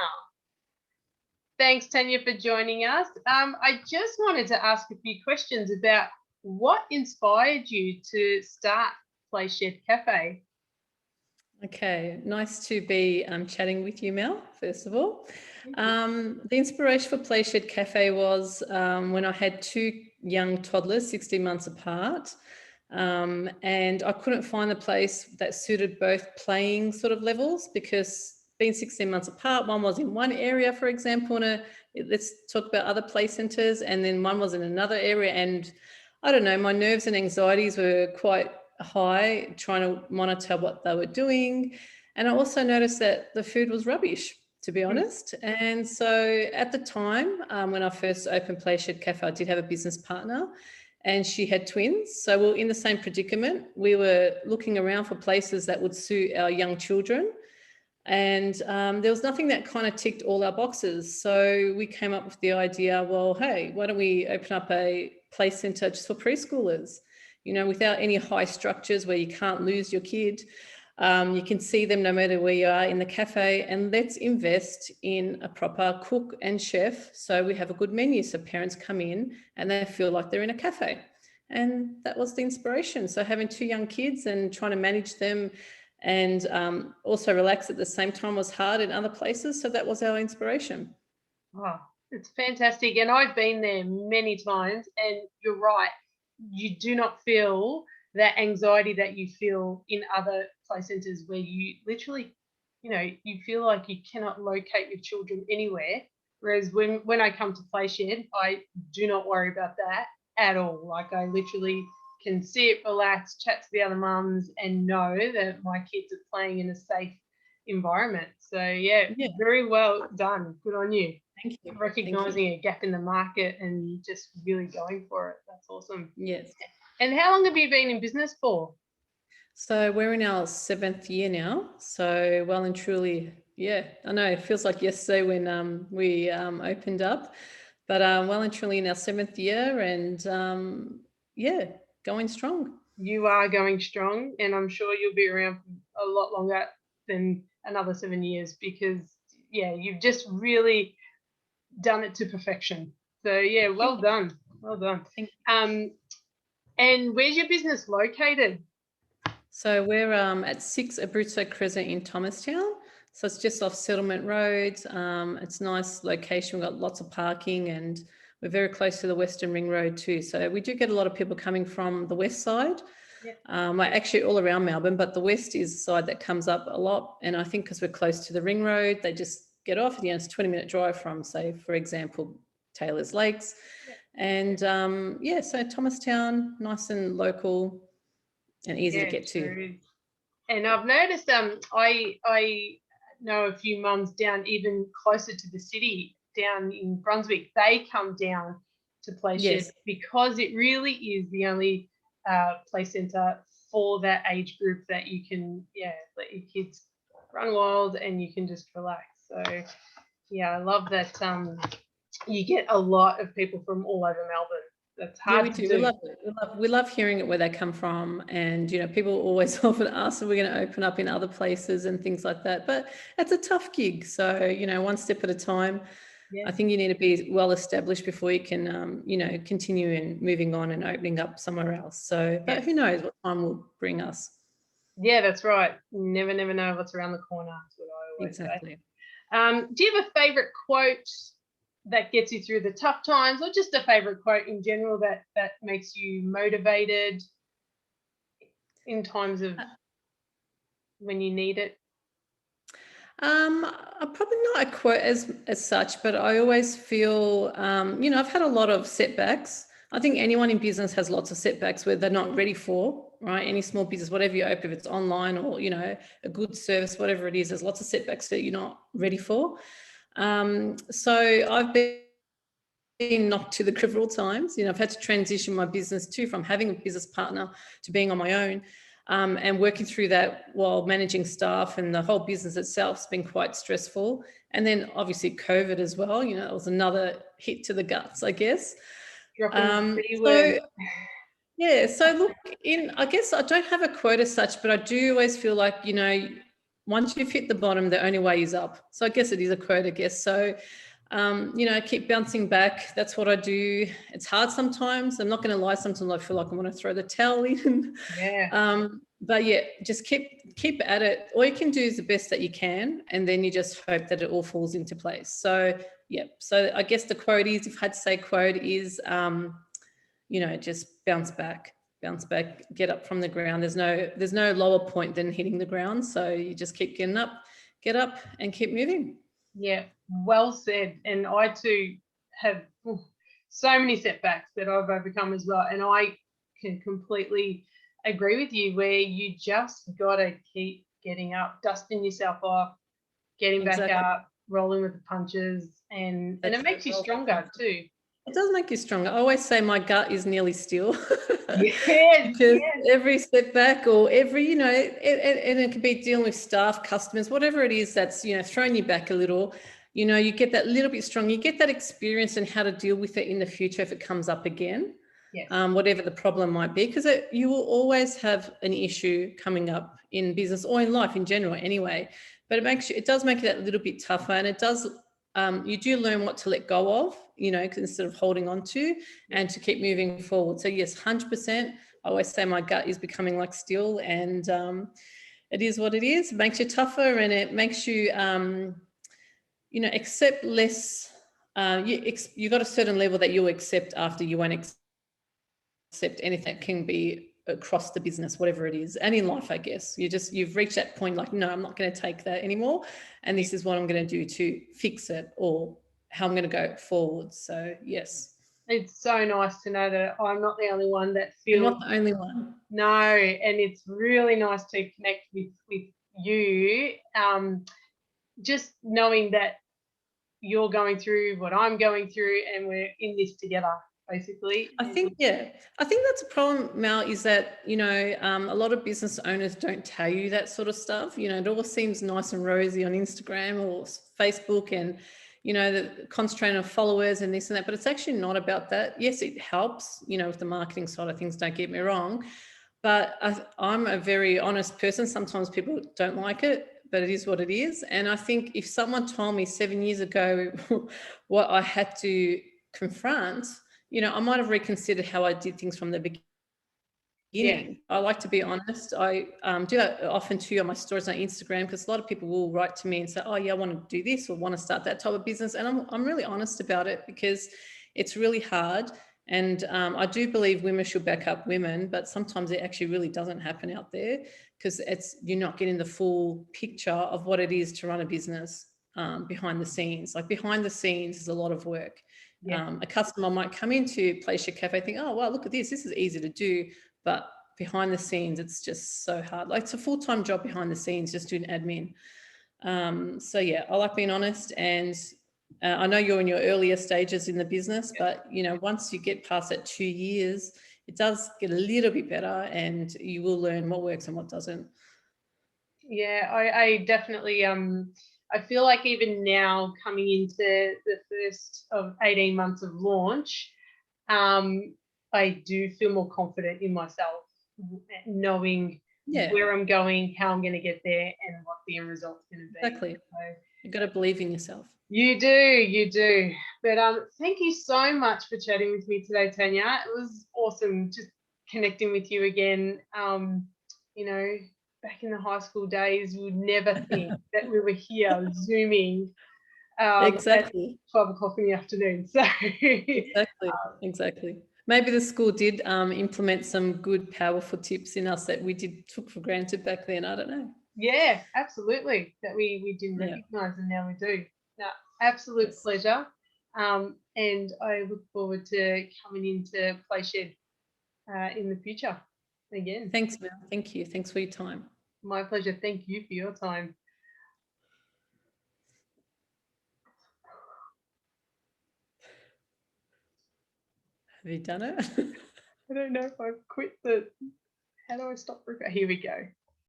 Oh, thanks, Tania, for joining us. I just wanted to ask a few questions about what inspired you to start Playshed Cafe. Okay, nice to be chatting with you, Mel, first of all. The inspiration for Playshed Cafe was when I had two young toddlers, 16 months apart, and I couldn't find a place that suited both playing sort of levels, because being 16 months apart, one was in one area, for example, let's talk about other play centres, and then one was in another area, and I don't know, my nerves and anxieties were quite high trying to monitor what they were doing. And I also noticed that the food was rubbish, to be honest. And so at the time, when I first opened Playshed Cafe, I did have a business partner and she had twins. So we were in the same predicament. We were looking around for places that would suit our young children. And there was nothing that kind of ticked all our boxes. So we came up with the idea, well, hey, why don't we open up a play centre just for preschoolers? You know, without any high structures where you can't lose your kid. You can see them no matter where you are in the cafe, and let's invest in a proper cook and chef so we have a good menu so parents come in and they feel like they're in a cafe. And that was the inspiration. So having two young kids and trying to manage them and also relax at the same time was hard in other places. So that was our inspiration. Oh, it's fantastic. And I've been there many times, and you're right. You do not feel that anxiety that you feel in other play centres where you literally, you feel like you cannot locate your children anywhere. Whereas when I come to Playshed, I do not worry about that at all. Like, I literally can sit, relax, chat to the other mums, and know that my kids are playing in a safe environment. So yeah, very well done. Good on you. Thank you. Recognizing a gap in the market and just really going for it. That's awesome. Yes. And how long have you been in business for? So we're in our 7th year now. So well and truly, yeah, I know it feels like yesterday when we opened up, but well and truly in our 7th year, and yeah, going strong. You are going strong, and I'm sure you'll be around for a lot longer than another 7 years, because yeah, you've just really done it to perfection. So yeah, well done. Well done. And where's your business located? So we're at 6 Abruzzo Crescent in Thomastown. So it's just off Settlement Road. It's a nice location. We've got lots of parking, and we're very close to the Western Ring Road too. So we do get a lot of people coming from the west side. Actually all around Melbourne, but the west is the side that comes up a lot. And I think because we're close to the Ring Road, they just get off. It's a 20-minute drive from, say, for example, Taylor's Lakes. And so Thomastown, nice and local and easy to get to. And I've noticed I know a few mums down even closer to the city, down in Brunswick. They come down to Playshed because it really is the only play centre for that age group that you can let your kids run wild and you can just relax. So yeah, I love that you get a lot of people from all over Melbourne. That's hard to do. We love hearing it where they come from, and people always often ask if we're going to open up in other places and things like that. But it's a tough gig, so one step at a time. Yeah. I think you need to be well established before you can continue in moving on and opening up somewhere else. So, but who knows what time will bring us? Yeah, that's right. Never know what's around the corner. That's what I always say. Do you have a favorite quote that gets you through the tough times, or just a favorite quote in general that makes you motivated in times of when you need it? Probably not a quote as such, but I always feel, I've had a lot of setbacks. I think anyone in business has lots of setbacks where they're not ready for, right? Any small business, whatever you open, if it's online or, a good service, whatever it is, there's lots of setbacks that you're not ready for. So I've been knocked to the ground several times. I've had to transition my business too, from having a business partner to being on my own, and working through that while managing staff, and the whole business itself has been quite stressful. And then obviously COVID as well, it was another hit to the guts, I guess. So look, I guess I don't have a quote as such, but I do always feel like, once you've hit the bottom, the only way is up. So I guess it is a quote, I guess. So, keep bouncing back. That's what I do. It's hard sometimes. I'm not going to lie. Sometimes I feel like I want to throw the towel in. Yeah. But yeah, just keep at it. All you can do is the best that you can, and then you just hope that it all falls into place. So yeah. So I guess the quote is, if I had to say quote is, just bounce back, get up from the ground. There's no lower point than hitting the ground. So you just keep get up and keep moving. Yeah, well said. And I too have so many setbacks that I've overcome as well. And I can completely agree with you, where you just got to keep getting up, dusting yourself off, getting back Exactly. up, rolling with the punches, and it makes you stronger too. It does make you stronger. I always say my gut is nearly steel. Yes, Because yes. every setback, or every, and it could be dealing with staff, customers, whatever it is that's, throwing you back a little, you get that little bit stronger, you get that experience and how to deal with it in the future if it comes up again. Yes. Whatever the problem might be, because you will always have an issue coming up in business or in life in general anyway, but it does make it that little bit tougher, and it does, you do learn what to let go of, instead of holding on to, and to keep moving forward. So yes, 100%. I always say my gut is becoming like steel, and it is what it is. It makes you tougher, and it makes you, accept less. You got a certain level that you'll accept after. You won't accept anything that can be across the business, whatever it is, and in life, I guess. You've reached that point, like, no, I'm not going to take that anymore, and this is what I'm going to do to fix it, or how I'm going to go forward. So yes, it's so nice to know that I'm not the only one that you're feels. not the only one. No, and it's really nice to connect with you. Just knowing that you're going through what I'm going through, and we're in this together, basically. I think that's a problem, Mel, is that, a lot of business owners don't tell you that sort of stuff. It all seems nice and rosy on Instagram or Facebook, and, the concentrating on followers and this and that, but it's actually not about that. Yes, it helps, with the marketing side of things, don't get me wrong, but I'm a very honest person. Sometimes people don't like it, but it is what it is. And I think if someone told me 7 years ago what I had to confront, I might have reconsidered how I did things from the beginning. Yeah. I like to be honest. I do that often too on my stories on Instagram, because a lot of people will write to me and say, oh yeah, I want to do this or want to start that type of business. And I'm really honest about it, because it's really hard. And I do believe women should back up women, but sometimes it actually really doesn't happen out there, because you're not getting the full picture of what it is to run a business behind the scenes. Like, behind the scenes is a lot of work. Yeah. A customer might come into Place Your Cafe, think, oh, wow, look at this. This is easy to do. But behind the scenes, it's just so hard. Like, it's a full-time job behind the scenes, just doing admin. So yeah, I like being honest, and I know you're in your earlier stages in the business, but once you get past that 2 years, it does get a little bit better, and you will learn what works and what doesn't. Yeah, I definitely I feel like even now, coming into the first of 18 months of launch, I do feel more confident in myself, knowing Yeah, where I'm going, how I'm going to get there, and what the end result's going to be. exactly. So, You've got to believe in yourself. you do. But thank you so much for chatting with me today, Tania. It was awesome just connecting with you again. Back in the high school days, we would never think that we were here Zooming at Exactly. 12 o'clock in the afternoon. So Exactly. Maybe the school did implement some good, powerful tips in us that we took for granted back then. I don't know. yeah, absolutely. That we didn't recognise, and now we do. No, absolute pleasure. And I look forward to coming into Playshed in the future again. Thanks, Mel. Thank you. Thanks for your time. My pleasure. Thank you for your time. Have you done it? I don't know if I've quit the. How do I stop? Here we go.